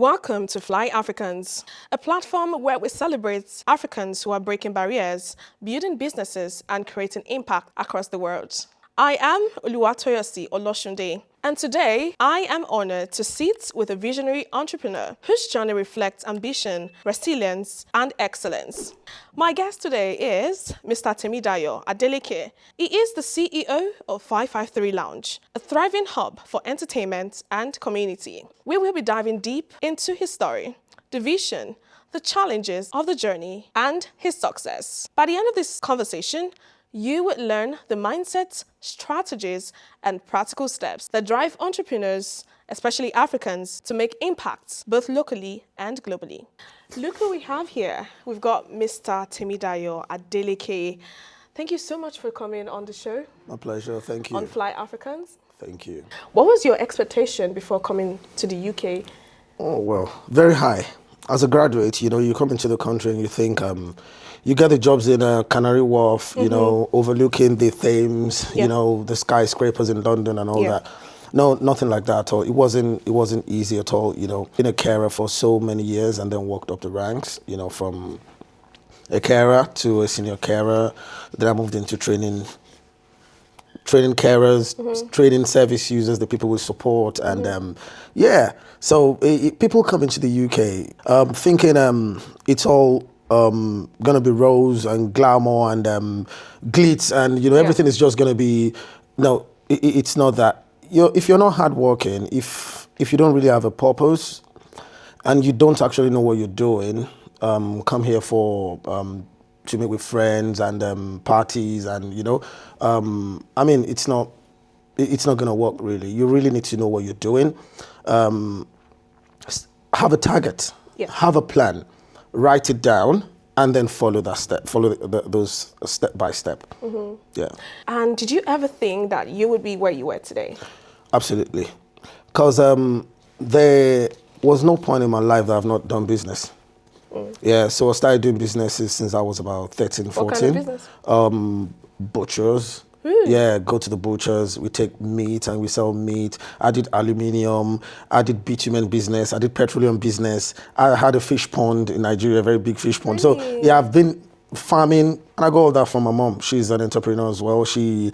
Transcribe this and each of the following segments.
Welcome to Fly Africans, a platform where we celebrate Africans who are breaking barriers, building businesses, and creating impact across the world. I am Oluwatoyosi Oloshunde, and today I am honored to sit with a visionary entrepreneur whose journey reflects ambition, resilience, and excellence. My guest today is Mr. Temidayo Adeleke. He is the CEO of 553 Lounge, a thriving hub for entertainment and community. We will be diving deep into his story, the vision, the challenges of the journey, and his success. By the end of this conversation, you would learn the mindsets, strategies, and practical steps that drive entrepreneurs, especially Africans, to make impacts both locally and globally. Look who we have here. We've got Mr. Temidayo Adeleke. Thank you so much for coming on the show. My pleasure, thank you. On Fly Africans. Thank you. What was your expectation before coming to the UK? Oh, well, very high. As a graduate, you come into the country and you think, you get the jobs in Canary Wharf, overlooking the Thames, the skyscrapers in London and all that. No, nothing like that at all. It wasn't easy at all, Been a carer for so many years and then worked up the ranks, from a carer to a senior carer. Then I moved into training carers, training service users, the people we support, and so people come into the UK thinking it's all gonna be rose and glamour and glitz and everything is just gonna be. No, it's not that. If you're not hardworking, if you don't really have a purpose, and you don't actually know what you're doing, come here for to meet with friends and parties and it's not gonna work really. You really need to know what you're doing. Have a target, have a plan, write it down, and then follow those step by step. Yeah. And did you ever think that you would be where you were today? Absolutely, because there was no point in my life that I've not done business. Yeah, so I started doing businesses since I was about 13, 14. What kind of business? Butchers. Yeah, go to the butchers, we take meat and we sell meat. I did aluminium, I did bitumen business, I did petroleum business. I had a fish pond in Nigeria, a very big fish pond. Really? So yeah, I've been farming, and I got all that from my mom. She's an entrepreneur as well. She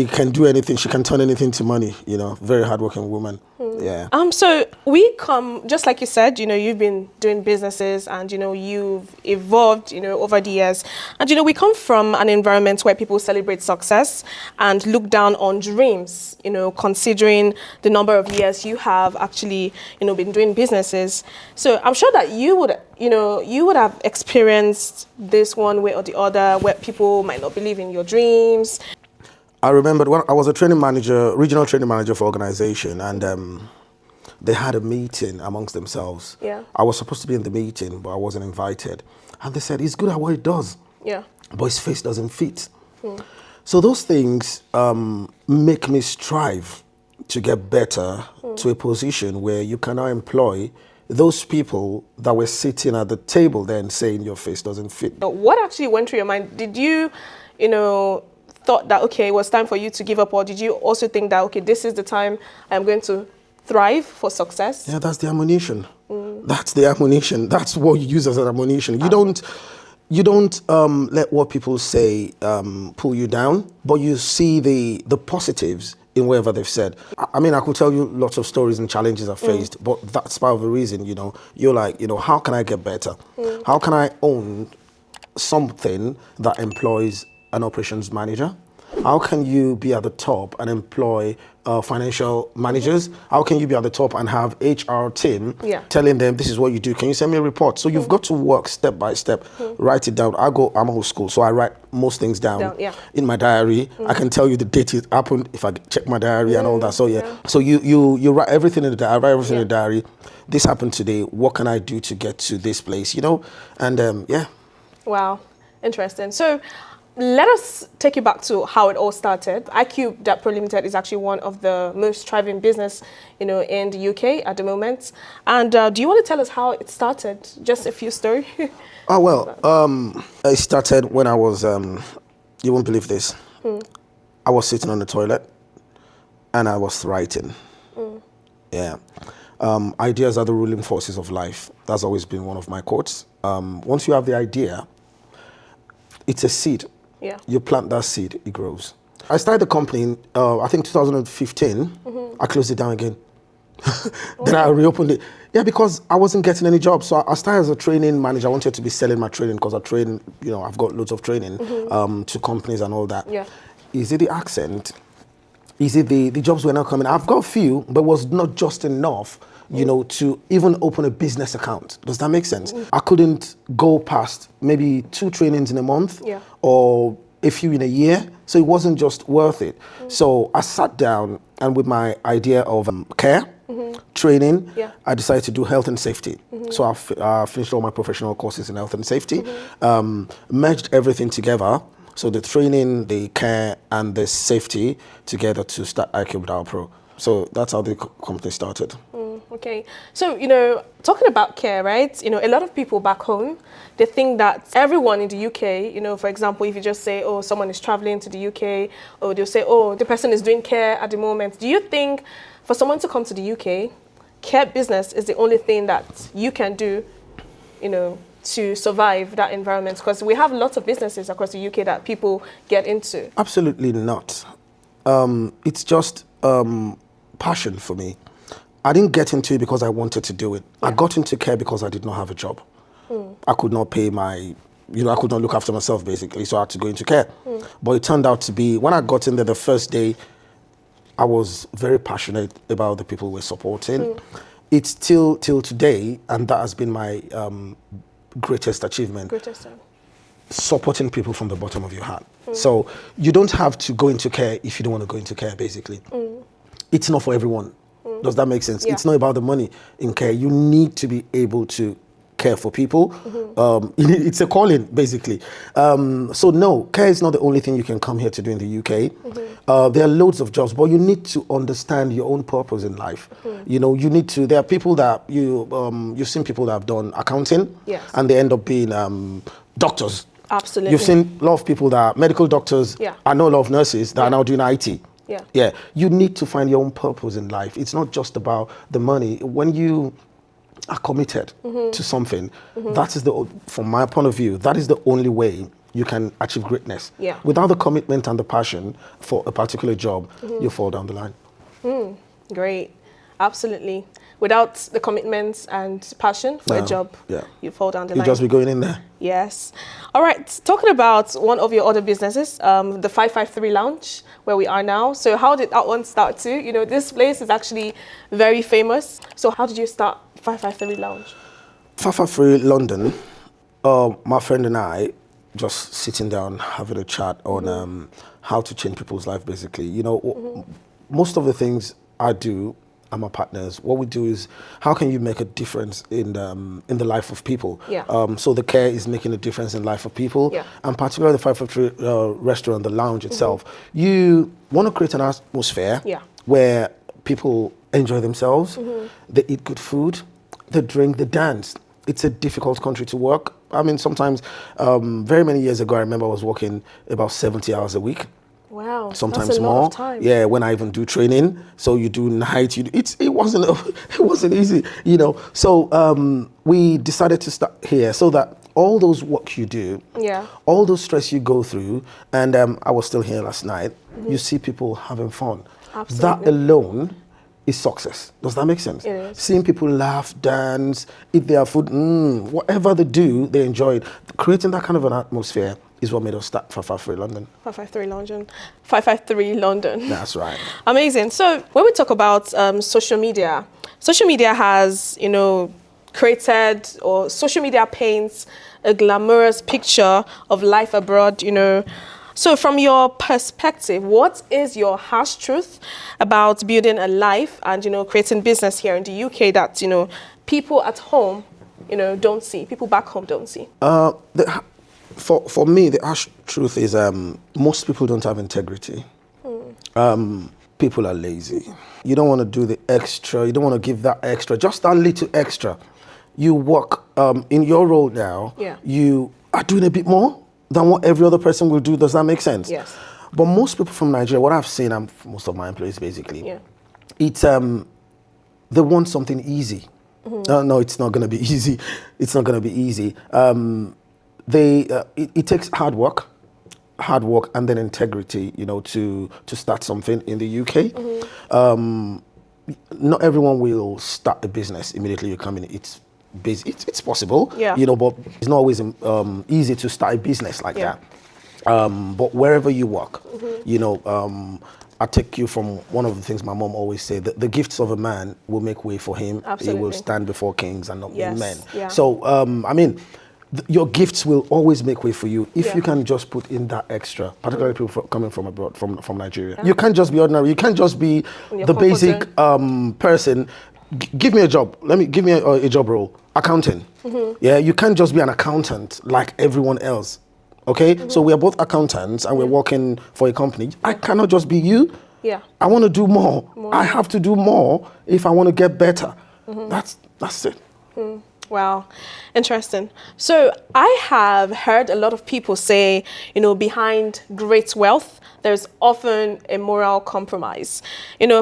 can do anything, she can turn anything to money, very hardworking woman. Yeah. So we come, just like you said, you've been doing businesses and, you've evolved, over the years. And, we come from an environment where people celebrate success and look down on dreams, considering the number of years you have actually, been doing businesses. So I'm sure that you would have experienced this one way or the other where people might not believe in your dreams. I remembered when I was a regional training manager for organization, and they had a meeting amongst themselves. Yeah. I was supposed to be in the meeting, but I wasn't invited. And they said, he's good at what he does. Yeah. But his face doesn't fit. So those things make me strive to get better to a position where you can now employ those people that were sitting at the table then saying your face doesn't fit. What actually went through your mind? Did you, thought that, okay, it was time for you to give up, or did you also think that, okay, this is the time I'm going to thrive for success? Yeah, that's the ammunition. That's the ammunition. That's what you use as an ammunition. You don't let what people say pull you down, but you see the positives in whatever they've said. I mean, I could tell you lots of stories and challenges I've faced, but that's part of the reason, you're like, how can I get better? How can I own something that employs an operations manager? How can you be at the top and employ financial managers? How can you be at the top and have HR team telling them this is what you do? Can you send me a report? So you've got to work step by step, write it down. I'm old school, so I write most things down in my diary. I can tell you the date it happened if I check my diary and all that. So so you write everything in the diary. I write everything in the diary. This happened today. What can I do to get to this place? And Wow, interesting. So let us take you back to how it all started. iCube Diaspora Limited is actually one of the most thriving business, in the UK at the moment. And do you want to tell us how it started? Just a few stories. Oh, well, it started when I was, you won't believe this. I was sitting on the toilet and I was writing. Yeah. Ideas are the ruling forces of life. That's always been one of my quotes. Once you have the idea, it's a seed. Yeah. You plant that seed, it grows. I started the company in, I think 2015. I closed it down again. Then I reopened it. Yeah, because I wasn't getting any jobs. So I started as a training manager. I wanted to be selling my training because I train, I've got loads of training to companies and all that. Yeah. Is it the accent? Is it the jobs were not coming? I've got a few, but was not just enough, to even open a business account. Does that make sense? I couldn't go past maybe 2 trainings in a month or a few in a year. So it wasn't just worth it. So I sat down and with my idea of care, training, I decided to do health and safety. So I finished all my professional courses in health and safety, merged everything together. So the training, the care, and the safety together to start Betrayal Pro. So that's how the company started. Okay. So, talking about care, right? A lot of people back home, they think that everyone in the UK, for example, if you just say, oh, someone is traveling to the UK, or they'll say, oh, the person is doing care at the moment. Do you think for someone to come to the UK, care business is the only thing that you can do, to survive that environment? Because we have lots of businesses across the UK that people get into. Absolutely not. It's just passion for me. I didn't get into it because I wanted to do it. I got into care because I did not have a job. I could not pay I could not look after myself basically, so I had to go into care. But it turned out to be, when I got in there the first day, I was very passionate about the people we're supporting. It's still till today, and that has been my greatest achievement. Supporting people from the bottom of your heart. So you don't have to go into care if you don't want to go into care, basically. It's not for everyone. Does that make sense? It's not about the money in care. You need to be able to care for people. It's a calling, basically. So no, care is not the only thing you can come here to do in the UK. There are loads of jobs, but you need to understand your own purpose in life. You need to, there are people that you've seen people that have done accounting and they end up being doctors. Absolutely. You've seen a lot of people that are medical doctors. I know a lot of nurses that are now doing IT. You need to find your own purpose in life. It's not just about the money. When you are committed to something, that is from my point of view, that is the only way you can achieve greatness. Without the commitment and the passion for a particular job, you fall down the line. Great. Absolutely. Without the commitment and passion for a job, you fall down the line. You just be going in there. Yes. All right. Talking about one of your other businesses, the 553 Lounge, where we are now. So how did that one start too? This place is actually very famous. So how did you start 553 Lounge? 553 London, my friend and I just sitting down, having a chat on how to change people's life, basically. Most of the things I do, and my partners, what we do is, how can you make a difference in the life of people? So the care is making a difference in the life of people, and particularly the 553 restaurant, the lounge itself. You want to create an atmosphere where people enjoy themselves, they eat good food, they drink, they dance. It's a difficult country to work. I mean, sometimes, very many years ago, I remember I was working about 70 hours a week. Wow, sometimes that's a more. lot of time. Yeah, when I even do training, so you do night. It wasn't easy, So we decided to start here so that all those work you do, all those stress you go through, and I was still here last night. You see people having fun. Absolutely. That alone is success. Does that make sense? It is. Seeing people laugh, dance, eat their food, whatever they do, they enjoy it. Creating that kind of an atmosphere is what made us start 553 London. 553 London. 553 London. That's right. Amazing. So when we talk about social media has, created, or social media paints a glamorous picture of life abroad, So from your perspective, what is your harsh truth about building a life and, creating business here in the UK that, people at home, don't see, people back home don't see? For me, the harsh truth is most people don't have integrity. People are lazy. You don't want to do the extra. You don't want to give that extra, just that little extra. You work in your role now. You are doing a bit more than what every other person will do. Does that make sense? Yes. But most people from Nigeria, what I've seen, most of my employees basically, it's they want something easy. No, it's not going to be easy. It's not going to be easy. It takes hard work, and then integrity, to start something in the UK. Not everyone will start a business immediately you come in. It's possible, but it's not always easy to start a business like that. But wherever you work, I take you from one of the things my mom always said, that the gifts of a man will make way for him. Absolutely. He will stand before kings and not men. Yeah. So, your gifts will always make way for you if you can just put in that extra, particularly people coming from abroad, from Nigeria. You can't just be ordinary. You can't just be the basic person. Give me a job. Give me a job role. Accounting. Yeah, you can't just be an accountant like everyone else. Okay, so we are both accountants and we're working for a company. I cannot just be you. Yeah. I want to do more. I have to do more if I want to get better. That's it. Wow, interesting. So I have heard a lot of people say, behind great wealth, there's often a moral compromise.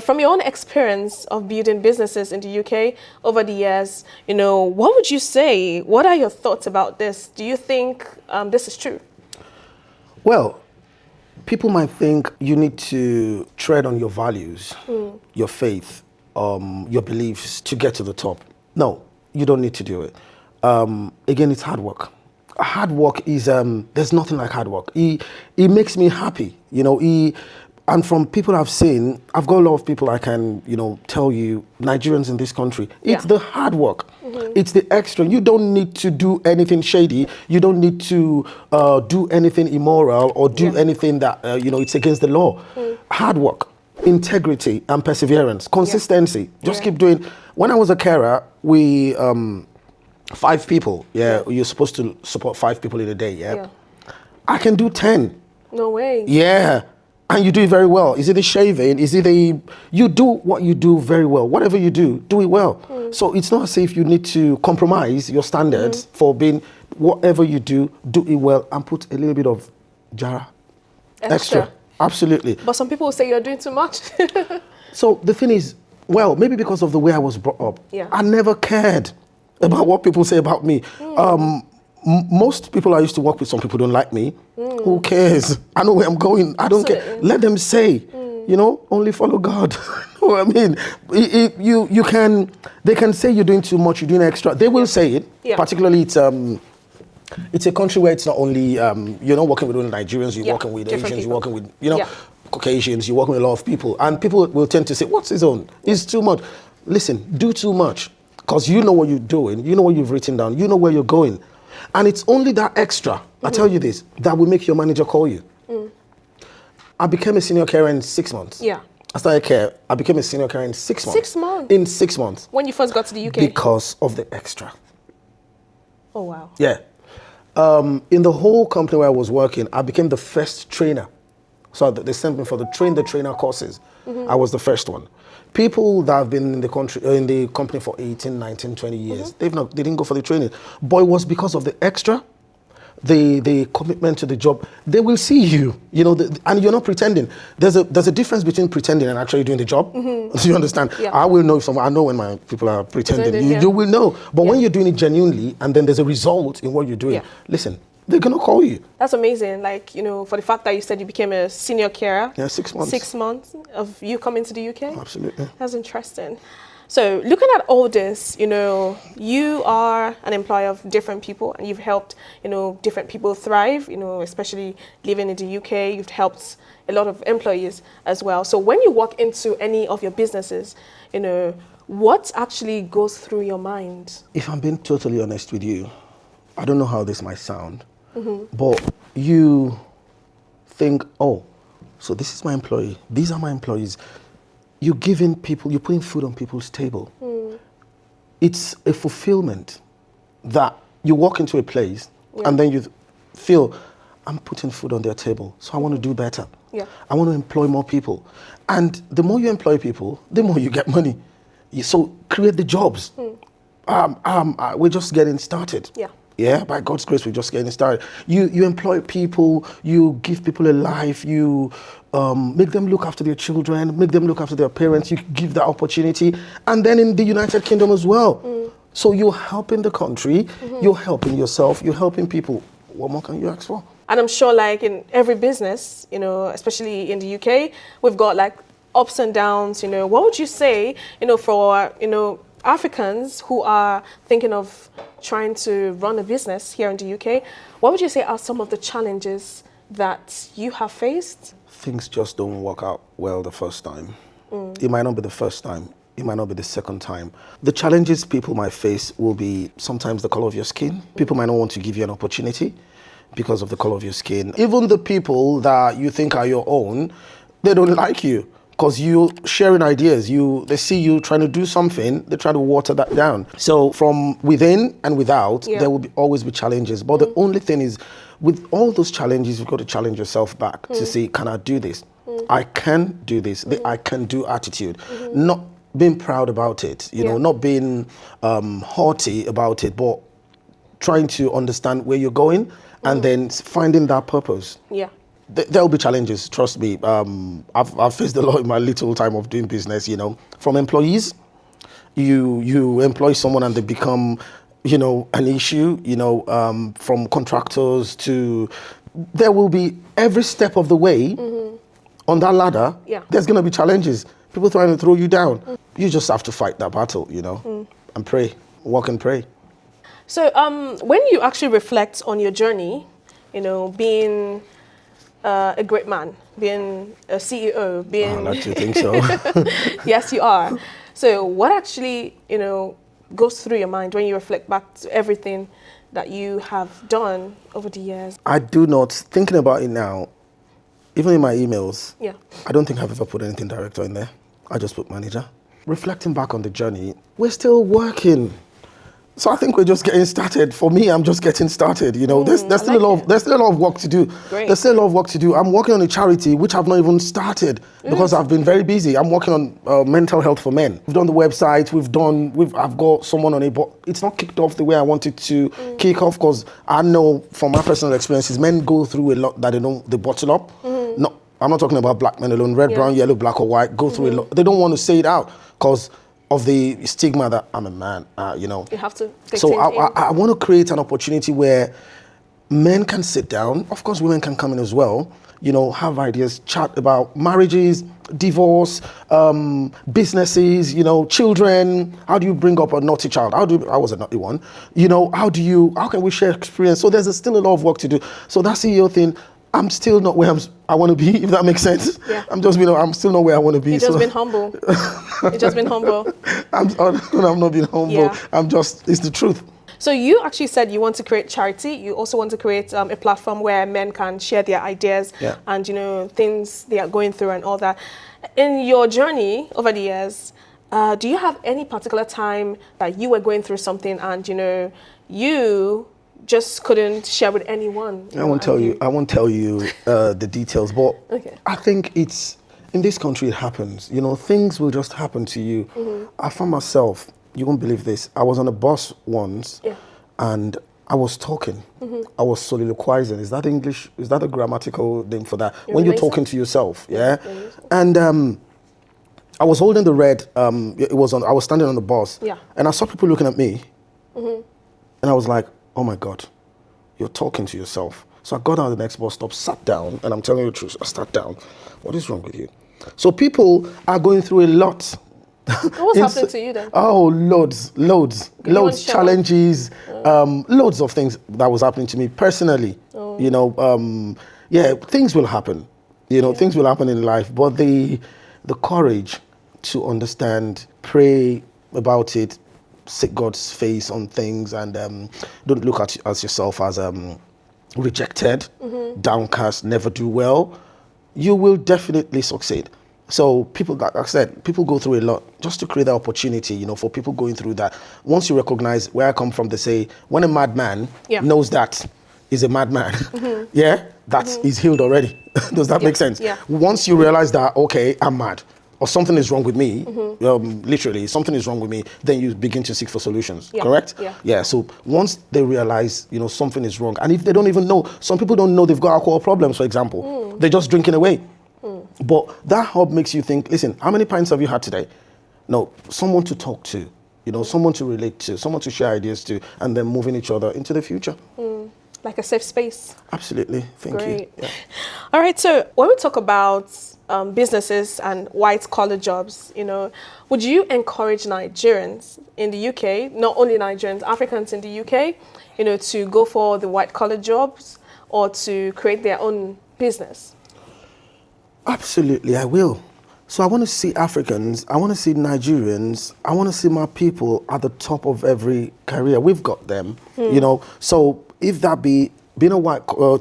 From your own experience of building businesses in the UK over the years, what would you say? What are your thoughts about this? Do you think this is true? Well, people might think you need to tread on your values, your faith, your beliefs to get to the top. No, you don't need to do it. Again, it's hard work. Hard work is, there's nothing like hard work. It makes me happy, and from people I've seen, I've got a lot of people I can, tell you, Nigerians in this country, it's the hard work. It's the extra. You don't need to do anything shady. You don't need to do anything immoral or do anything that, it's against the law. Hard work, integrity and perseverance, consistency. Just keep doing. When I was a carer, we, 5 people, you're supposed to support 5 people in a day, I can do 10. No way. Yeah. And you do it very well. Is it a shaving? Is it you do what you do very well. Whatever you do it well. So it's not as if you need to compromise your standards for being, whatever you do it well and put a little bit of jara. Extra. Absolutely. But some people say you're doing too much. So the thing is, well, maybe because of the way I was brought up, I never cared about what people say about me. Most people I used to work with, some people don't like me. Who cares? I know where I'm going. I don't care. Let them say, only follow God. You know what I mean? They can say you're doing too much, you're doing extra. They will say it. Particularly it's a country where it's not only, you're not working with only Nigerians, you're working with Asians, you're working with, Caucasians, you're working with a lot of people. And people will tend to say, what's his own? It's too much. Listen, do too much. Because you know what you're doing, you know what you've written down, you know where you're going. And it's only that extra, I tell you this, that will make your manager call you. I became a senior carer in 6 months. I started care, I became a senior carer in 6 months. 6 months? In 6 months. When you first got to the UK? Because of the extra. Oh, wow. Yeah. In the whole company where I was working, I became the first trainer. So they sent me for the train the trainer courses. I was the first one. People that have been in the company for 18, 19, 20 years, they didn't go for the training. But it was because of the extra, the commitment to the job. They will see you, and you're not pretending. There's a difference between pretending and actually doing the job. Do you understand? I will know if I know when my people are pretending. You will know. But when you're doing it genuinely and then there's a result in what you're doing, listen, they're going to call you. That's amazing. For the fact that you said you became a senior carer. Yeah, 6 months. 6 months of you coming to the UK? Absolutely. That's interesting. So looking at all this, you are an employer of different people and you've helped, different people thrive, especially living in the UK. You've helped a lot of employees as well. So when you walk into any of your businesses, what actually goes through your mind? If I'm being totally honest with you, I don't know how this might sound, but you think, oh, so this is my employee. These are my employees. You're giving people, you're putting food on people's table. It's a fulfillment that you walk into a place and then you feel, I'm putting food on their table, so I want to do better. I want to employ more people. And the more you employ people, the more you get money. So create the jobs. We're just getting started. Yeah, by God's grace, we're just getting started. You employ people, you give people a life, you make them look after their children, make them look after their parents, you give that opportunity. And then in the United Kingdom as well. So you're helping the country, you're helping yourself, you're helping people. What more can you ask for? And I'm sure like in every business, especially in the UK, we've got like ups and downs, What would you say, for, Africans who are thinking of trying to run a business here in the UK, what would you say are some of the challenges that you have faced? Things just don't work out well the first time. It might not be the first time. It might not be the second time. The challenges people might face will be sometimes the color of your skin. People might not want to give you an opportunity because of the color of your skin. Even the people that you think are your own, they don't like you because you sharing ideas. They see you trying to do something, they try to water that down. So from within and without, there will always be challenges. But the only thing is, with all those challenges, you've got to challenge yourself back to say, can I do this? I can do this. The I can do attitude. Not being proud about it, not being haughty about it, but trying to understand where you're going and then finding that purpose. Yeah. There will be challenges, trust me. I've faced a lot in my little time of doing business, From employees, you employ someone and they become, an issue, from contractors to, there will be every step of the way on that ladder, there's going to be challenges. People trying to throw you down. You just have to fight that battle, and pray, walk and pray. So when you actually reflect on your journey, being a great man, being a CEO, being... I like to think so. Yes, you are. So what actually, goes through your mind when you reflect back to everything that you have done over the years? I do not, thinking about it now, even in my emails, I don't think I've ever put anything director in there. I just put manager. Reflecting back on the journey, we're still working. So I think we're just getting started. For me, I'm just getting started. There's still a lot of work to do. Great. There's still a lot of work to do. I'm working on a charity which I've not even started because I've been very busy. I'm working on mental health for men. We've done the website. I've got someone on it, but it's not kicked off the way I wanted to kick off because I know from my personal experiences, men go through a lot that they bottle up. No, I'm not talking about black men alone. Red, brown, yellow, black or white. Go through a lot. They don't want to say it out because of the stigma that I'm a man, You have to take So I want to create an opportunity where men can sit down. Of course, women can come in as well. Have ideas, chat about marriages, divorce, businesses, children. How do you bring up a naughty child? I was a naughty one. How can we share experience? So there's still a lot of work to do. So that CEO thing, I'm still not where I want to be, if that makes sense. Yeah. I'm still not where I want to be. You've just been humble. You've just been humble. I'm not being humble. Yeah. It's the truth. So you actually said you want to create charity. You also want to create a platform where men can share their ideas and, things they are going through and all that. In your journey over the years, do you have any particular time that you were going through something and, you just couldn't share with anyone? I won't tell you the details, but I think it's in this country it happens. Things will just happen to you. I found myself, you won't believe this, I was on a bus once and I was talking. I was soliloquizing. Is that English? Is that a grammatical name for that? When you're talking to yourself, And I was holding the red, I was standing on the bus and I saw people looking at me and I was like, oh my God, you're talking to yourself. So I got out of the next bus stop, sat down, and I'm telling you the truth, I sat down. What is wrong with you? So people are going through a lot. What's happening to you then? Oh, loads, challenges, loads of things that was happening to me personally. Things will happen. Things will happen in life, but the courage to understand, pray about it, seek God's face on things, and don't look at yourself as rejected, downcast, never do well. You will definitely succeed. So people, like I said, people go through a lot just to create that opportunity, for people going through that. Once you recognize where I come from, they say, when a madman knows that is a madman, that is healed already. Does that make sense? Yeah. Once you realize that, okay, I'm mad, or something is wrong with me, literally, something is wrong with me, then you begin to seek for solutions, correct? Yeah, so once they realize, something is wrong, and if they don't even know, some people don't know they've got alcohol problems, for example, they're just drinking away. But that hub makes you think, listen, how many pints have you had today? No, someone to talk to, someone to relate to, someone to share ideas to, and then moving each other into the future. Like a safe space. Absolutely. Thank you. Yeah. All right. So when we talk about businesses and white-collar jobs, would you encourage Nigerians in the UK, not only Nigerians, Africans in the UK, to go for the white-collar jobs or to create their own business? Absolutely, I will. So I want to see Africans, I want to see Nigerians, I want to see my people at the top of every career. We've got them, So if that be being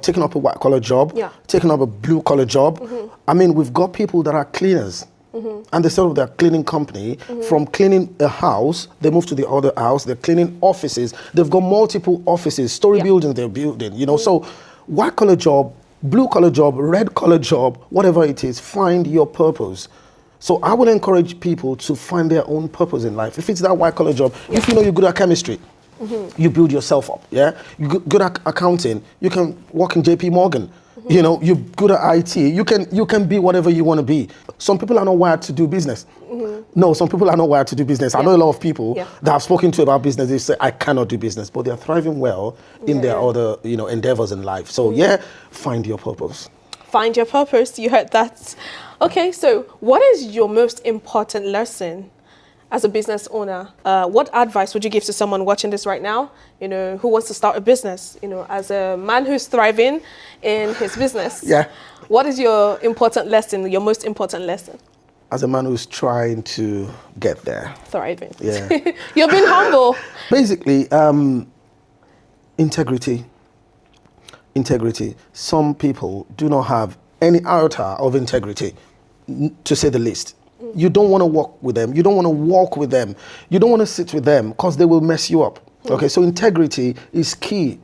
taking up a white collar job, taking up a blue collar job, I mean, we've got people that are cleaners. And they set up their cleaning company. From cleaning a house, they move to the other house. They're cleaning offices. They've got multiple offices, story buildings they're building, So white collar job, blue collar job, red collar job, whatever it is, find your purpose. So I would encourage people to find their own purpose in life. If it's that white collar job, if you're good at chemistry, you build yourself up, You're good at accounting, you can work in JP Morgan. You're good at IT, you can be whatever you want to be. Some people are not wired to do business. No, some people are not wired to do business. I know a lot of people that I've spoken to about business, they say, I cannot do business, but they're thriving well in their other, endeavors in life. So find your purpose. Find your purpose, you heard that. Okay, so what is your most important lesson as a business owner? What advice would you give to someone watching this right now, who wants to start a business, as a man who's thriving in his business? What is your important lesson, your most important lesson? As a man who's trying to get there. Thriving. You're being humble. Basically, integrity. Integrity. Some people do not have any iota of integrity, to say the least. You don't want to walk with them. You don't want to walk with them. You don't want to sit with them because they will mess you up. Okay, so integrity is key.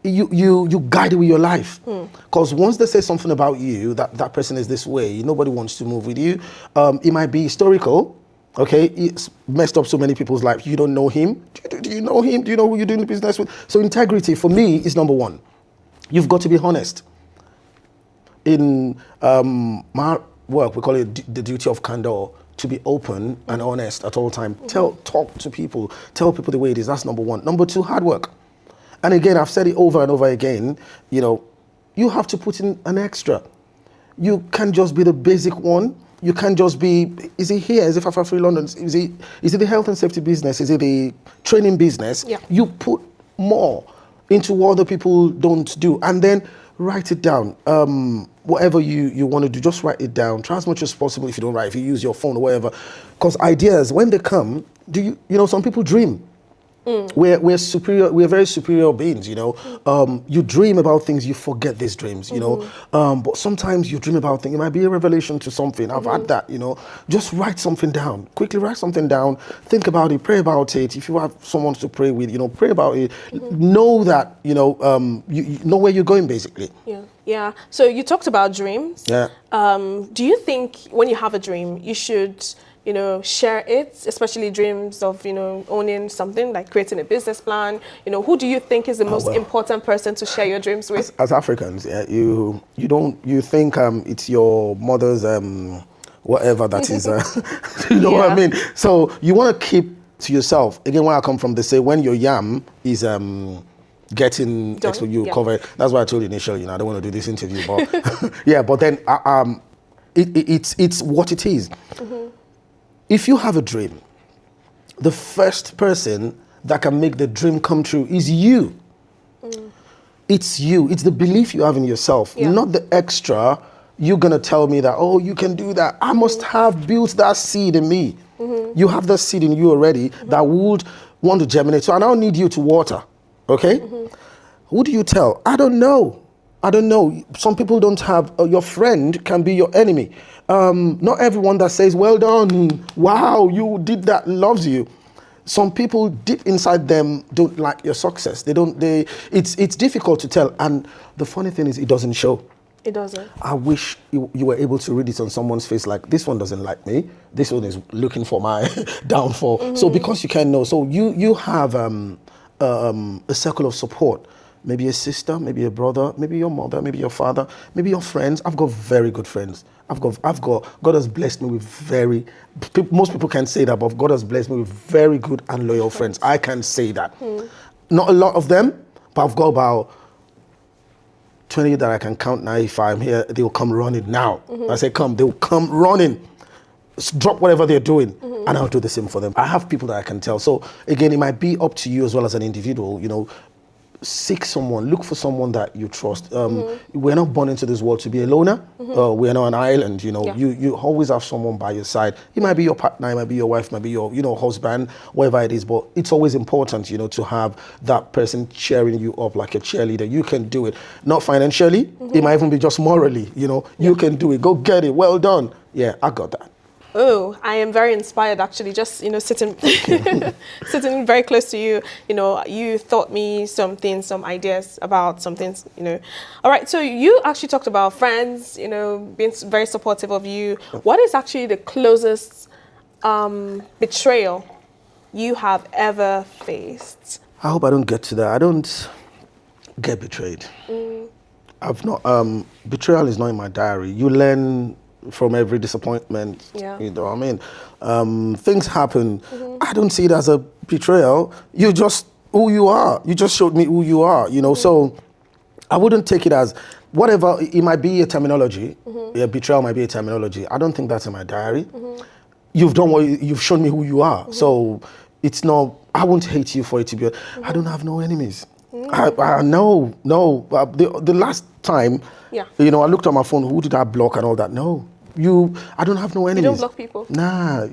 You guide it with your life. Because once they say something about you, that person is this way, nobody wants to move with you. It might be historical. Okay, it's messed up so many people's lives. You don't know him. Do you know him? Do you know who you're doing business with? So integrity for me is number one. You've got to be honest. In my work, we call it the duty of candor, to be open and honest at all time. Talk to people, tell people the way it is. That's number one. Number two, hard work. And again, I've said it over and over again, you have to put in an extra. You can't just be the basic one. You can't just be, is it here? Is it for Free London? Is it the health and safety business? Is it the training business? You put more into what other people don't do. And then write it down. Whatever you want to do, just write it down. Try as much as possible if you don't write, if you use your phone or whatever. Because ideas, when they come, some people dream. We're superior. We're very superior beings. You dream about things, you forget these dreams. But sometimes you dream about things. It might be a revelation to something. I've had that. Just write something down. Quickly write something down. Think about it. Pray about it. If you have someone to pray with, pray about it. Know that you know where you're going, basically. Yeah. So you talked about dreams. Do you think when you have a dream, you should share it, especially dreams of, owning something, like creating a business plan? Who do you think is the most important person to share your dreams with? As Africans, you think it's your mother's whatever that is, what I mean? So you want to keep to yourself. Again, where I come from, they say when your yam is getting you cover it. That's why I told you initially, I don't want to do this interview, but but then it's what it is. If you have a dream, the first person that can make the dream come true is you. It's you. It's the belief you have in yourself, not the extra. You're going to tell me that, oh, you can do that. I must have built that seed in me. You have that seed in you already that would want to germinate. So I now need you to water, okay? Who do you tell? I don't know. Some people don't have, your friend can be your enemy. Not everyone that says, well done, wow, you did that, loves you. Some people deep inside them don't like your success. It's difficult to tell. And the funny thing is it doesn't show. It doesn't. I wish you were able to read it on someone's face, like, this one doesn't like me, this one is looking for my downfall. So because you can't know, so you have a circle of support. Maybe a sister, maybe a brother, maybe your mother, maybe your father, maybe your friends. I've got very good friends. God has blessed me with most people can't say that, but God has blessed me with very good and loyal friends. I can say that. Not a lot of them, but I've got about 20 that I can count now. If I'm here, they'll come running now. I say come, they'll come running. Drop whatever they're doing, and I'll do the same for them. I have people that I can tell. So again, it might be up to you as well as an individual, seek someone, look for someone that you trust. We're not born into this world to be a loner. We're not an island, You always have someone by your side. It might be your partner, it might be your wife, it might be your, husband, whatever it is, but it's always important, to have that person cheering you up like a cheerleader. You can do it. Not financially, it might even be just morally, you can do it. Go get it. Well done. Yeah, I got that. Oh, I am very inspired actually, just, sitting sitting very close to you. You taught me some ideas about some things, All right, so you actually talked about friends, being very supportive of you. What is actually the closest betrayal you have ever faced? I hope I don't get to that. I don't get betrayed. I've not, betrayal is not in my diary. You learn from every disappointment, you know what I mean? Things happen. I don't see it as a betrayal. You're just who you are. You just showed me who you are, so I wouldn't take it as whatever. It might be a terminology. Yeah, betrayal might be a terminology. I don't think that's in my diary. You've done what you've shown me who you are. So it's not, I won't hate you for it to be, I don't have no enemies. No. The last time, I looked at my phone, who did I block and all that? No. I don't have no enemies. You don't block people? Nah,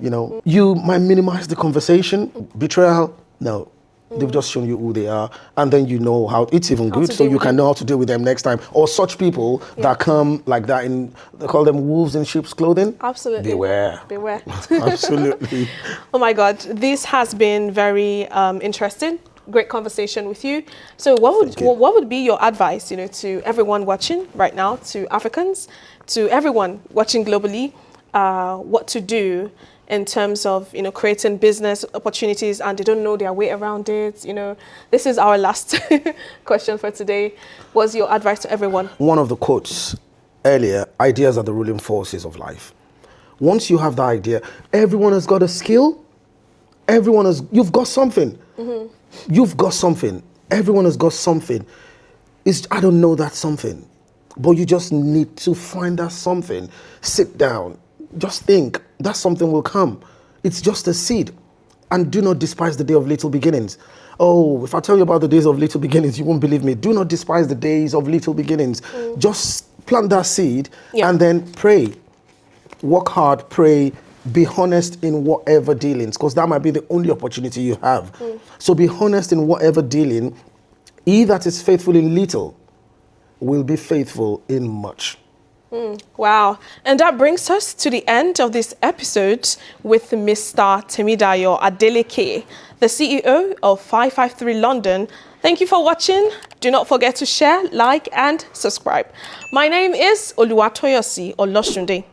you might minimize the conversation. Betrayal, no. They've just shown you who they are, and then you know how it's even good, so you can know how to deal with them next time. Or such people that come like that, they call them wolves in sheep's clothing. Absolutely. Beware. Absolutely. Oh my God, this has been very interesting. Great conversation with you. So what would be your advice, to everyone watching right now, to Africans, to everyone watching globally, what to do in terms of, creating business opportunities and they don't know their way around it? This is our last question for today. What's your advice to everyone? One of the quotes earlier, ideas are the ruling forces of life. Once you have the idea, everyone has got a skill. You've got something. You've got something. Everyone has got something. I don't know that something, but you just need to find that something. Sit down. Just think. That something will come. It's just a seed. And do not despise the day of little beginnings. Oh, if I tell you about the days of little beginnings, you won't believe me. Do not despise the days of little beginnings. Just plant that seed and then pray. Work hard, pray. Be honest in whatever dealings, because that might be the only opportunity you have. So be honest in whatever dealing. He that is faithful in little will be faithful in much. Wow. And that brings us to the end of this episode with Mr. Temidayo Adeleke, the CEO of 553 London. Thank you for watching. Do not forget to share, like, and subscribe. My name is Oluwatoyosi Oloshunde.